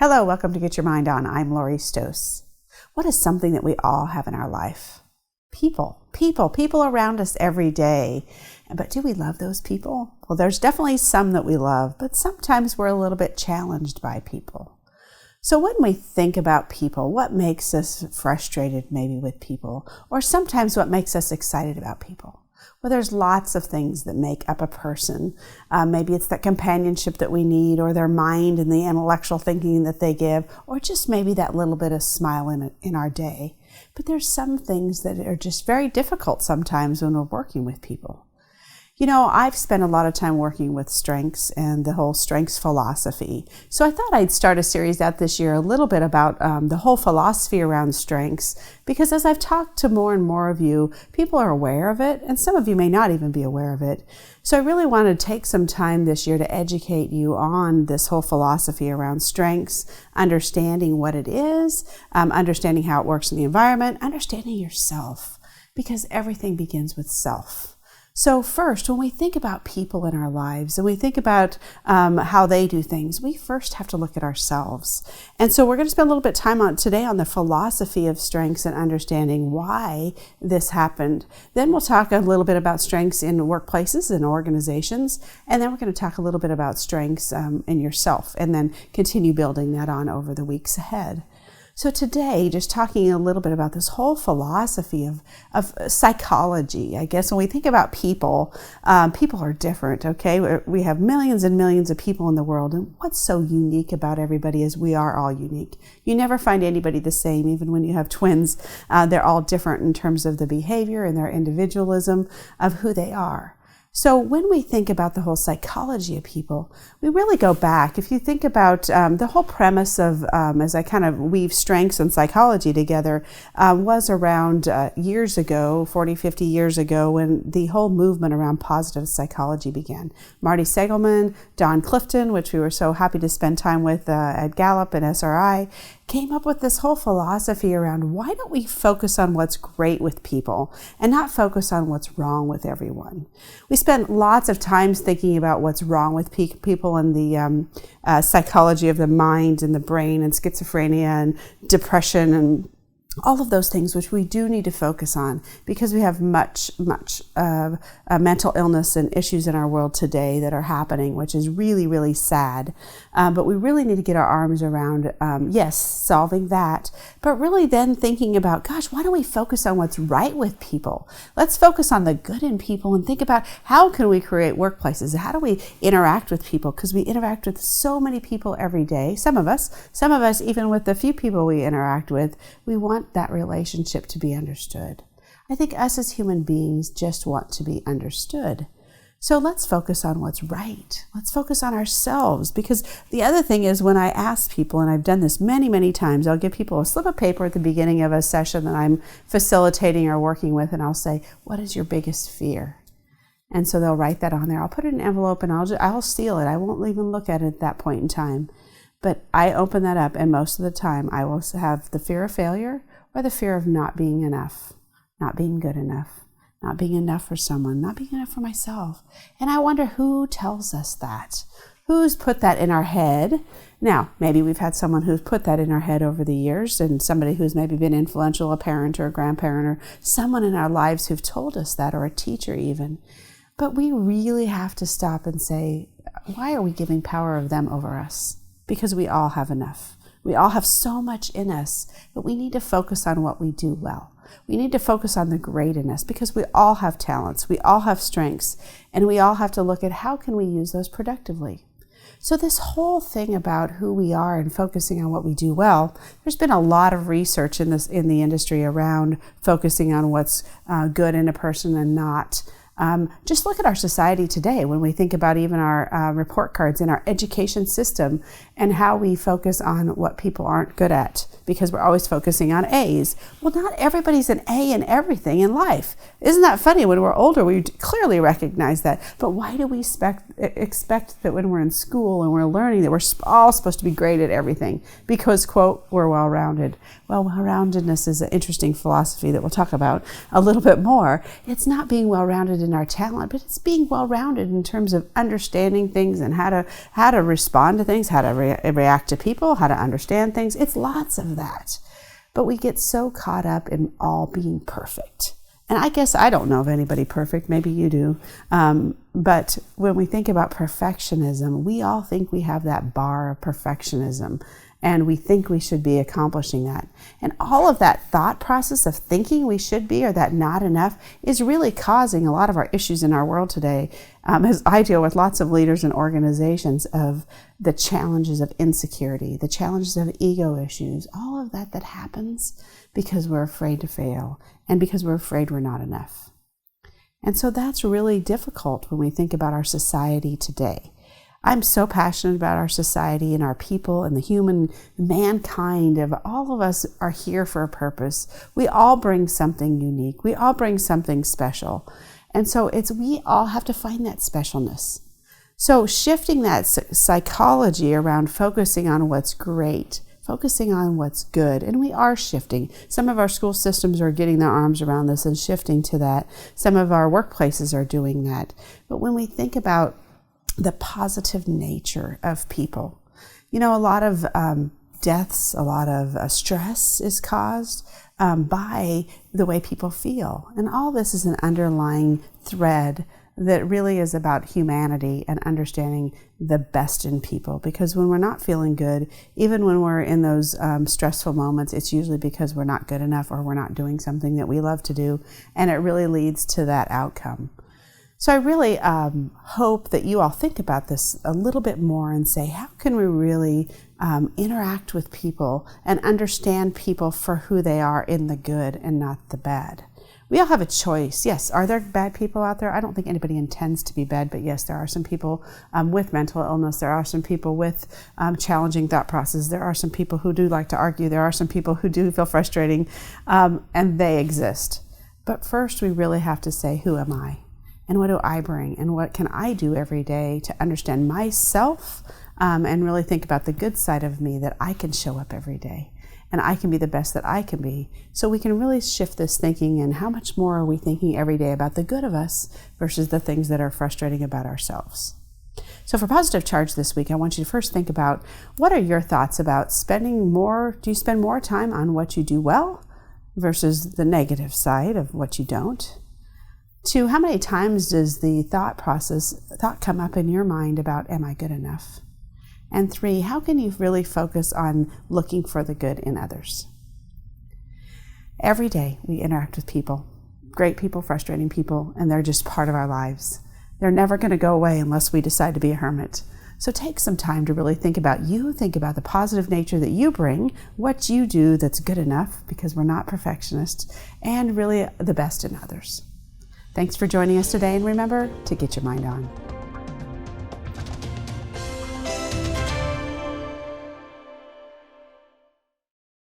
Hello, welcome to Get Your Mind On. I'm Lori Stohs. What is something that we all have in our life? People around us every day. But do we love those people? Well, there's definitely some that we love, but sometimes we're a little bit challenged by people. So when we think about people, what makes us frustrated maybe with people? Or sometimes what makes us excited about people? Well, there's lots of things that make up a person. Maybe it's that companionship that we need, or their mind and the intellectual thinking that they give, or just maybe that little bit of smile in our day. But there's some things that are just very difficult sometimes when we're working with people. You know, I've spent a lot of time working with strengths and the whole strengths philosophy. So I thought I'd start a series out this year a little bit about the whole philosophy around strengths, because as I've talked to more and more of you, people are aware of it, and some of you may not even be aware of it. So I really want to take some time this year to educate you on this whole philosophy around strengths, understanding what it is, understanding how it works in the environment, understanding yourself, because everything begins with self. So first, when we think about people in our lives and we think about how they do things, we first have to look at ourselves. And so we're going to spend a little bit of time today on the philosophy of strengths and understanding why this happened. Then we'll talk a little bit about strengths in workplaces and organizations. And then we're going to talk a little bit about strengths in yourself, and then continue building that on over the weeks ahead. So today, just talking a little bit about this whole philosophy of psychology. I guess when we think about people, people are different, okay? We have millions and millions of people in the world, and what's so unique about everybody is we are all unique. You never find anybody the same, even when you have twins. They're all different in terms of the behavior and their individualism of who they are. So when we think about the whole psychology of people, we really go back. If you think about the whole premise of, as I kind of weave strengths and psychology together, was around years ago, 40, 50 years ago, when the whole movement around positive psychology began. Marty Seligman, Don Clifton, which we were so happy to spend time with at Gallup and SRI, came up with this whole philosophy around why don't we focus on what's great with people and not focus on what's wrong with everyone. We spent lots of times thinking about what's wrong with people and the psychology of the mind and the brain and schizophrenia and depression and all of those things, which we do need to focus on because we have much mental illness and issues in our world today that are happening, which is really, really sad. But we really need to get our arms around, yes, solving that, but really then thinking about, gosh, why don't we focus on what's right with people? Let's focus on the good in people and think about how can we create workplaces? How do we interact with people? Because we interact with so many people every day. Some of us, even with the few people we interact with, we want that relationship to be understood. I think us as human beings just want to be understood. So let's focus on what's right. Let's focus on ourselves, because the other thing is when I ask people, and I've done this many, many times, I'll give people a slip of paper at the beginning of a session that I'm facilitating or working with, and I'll say, what is your biggest fear? And so they'll write that on there. I'll put it in an envelope and I'll seal it. I won't even look at it at that point in time. But I open that up, and most of the time I will have the fear of failure or the fear of not being enough, not being good enough, not being enough for someone, not being enough for myself. And I wonder who tells us that? Who's put that in our head? Now, maybe we've had someone who's put that in our head over the years, and somebody who's maybe been influential, a parent or a grandparent, or someone in our lives who've told us that, or a teacher even. But we really have to stop and say, why are we giving power of them over us? Because we all have enough. We all have so much in us, but we need to focus on what we do well. We need to focus on the great in us, because we all have talents, we all have strengths, and we all have to look at how can we use those productively. So this whole thing about who we are and focusing on what we do well, there's been a lot of research in the industry around focusing on what's good in a person and not. Just look at our society today when we think about even our report cards in our education system and how we focus on what people aren't good at because we're always focusing on A's. Well, not everybody's an A in everything in life. Isn't that funny? When we're older, we clearly recognize that. But why do we expect that when we're in school and we're learning that we're all supposed to be great at everything? Because, quote, we're well-rounded. Well, well-roundedness is an interesting philosophy that we'll talk about a little bit more. It's not being well-rounded in in our talent, but it's being well-rounded in terms of understanding things and how to respond to things, how to react to people, how to understand things. It's lots of that. But we get so caught up in all being perfect. And I guess I don't know of anybody perfect. Maybe you do. But when we think about perfectionism, we all think we have that bar of perfectionism, and we think we should be accomplishing that. And all of that thought process of thinking we should be or that not enough is really causing a lot of our issues in our world today. As I deal with lots of leaders and organizations, of the challenges of insecurity, the challenges of ego issues, all of that happens because we're afraid to fail and because we're afraid we're not enough. And so that's really difficult when we think about our society today. I'm so passionate about our society and our people and the mankind of all of us are here for a purpose. We all bring something unique. We all bring something special. And so we all have to find that specialness. So shifting that psychology around focusing on what's great, focusing on what's good, and we are shifting. Some of our school systems are getting their arms around this and shifting to that. Some of our workplaces are doing that. But when we think about the positive nature of people, a lot of deaths, a lot of stress is caused by the way people feel. And all this is an underlying thread that really is about humanity and understanding the best in people. Because when we're not feeling good, even when we're in those stressful moments, it's usually because we're not good enough or we're not doing something that we love to do. And it really leads to that outcome. So I really hope that you all think about this a little bit more and say, how can we really interact with people and understand people for who they are in the good and not the bad? We all have a choice. Yes, are there bad people out there? I don't think anybody intends to be bad, but yes, there are some people with mental illness. There are some people with challenging thought processes. There are some people who do like to argue. There are some people who do feel frustrating, and they exist. But first, we really have to say, who am I? And what do I bring? And what can I do every day to understand myself and really think about the good side of me, that I can show up every day and I can be the best that I can be. So we can really shift this thinking, and how much more are we thinking every day about the good of us versus the things that are frustrating about ourselves. So for Positive Charge this week, I want you to first think about, what are your thoughts about spending more? Do you spend more time on what you do well versus the negative side of what you don't? 2, how many times does the thought come up in your mind about, am I good enough? And 3, how can you really focus on looking for the good in others? Every day we interact with people, great people, frustrating people, and they're just part of our lives. They're never going to go away unless we decide to be a hermit. So take some time to really think about you, think about the positive nature that you bring, what you do that's good enough, because we're not perfectionists, and really the best in others. Thanks for joining us today, and remember to get your mind on.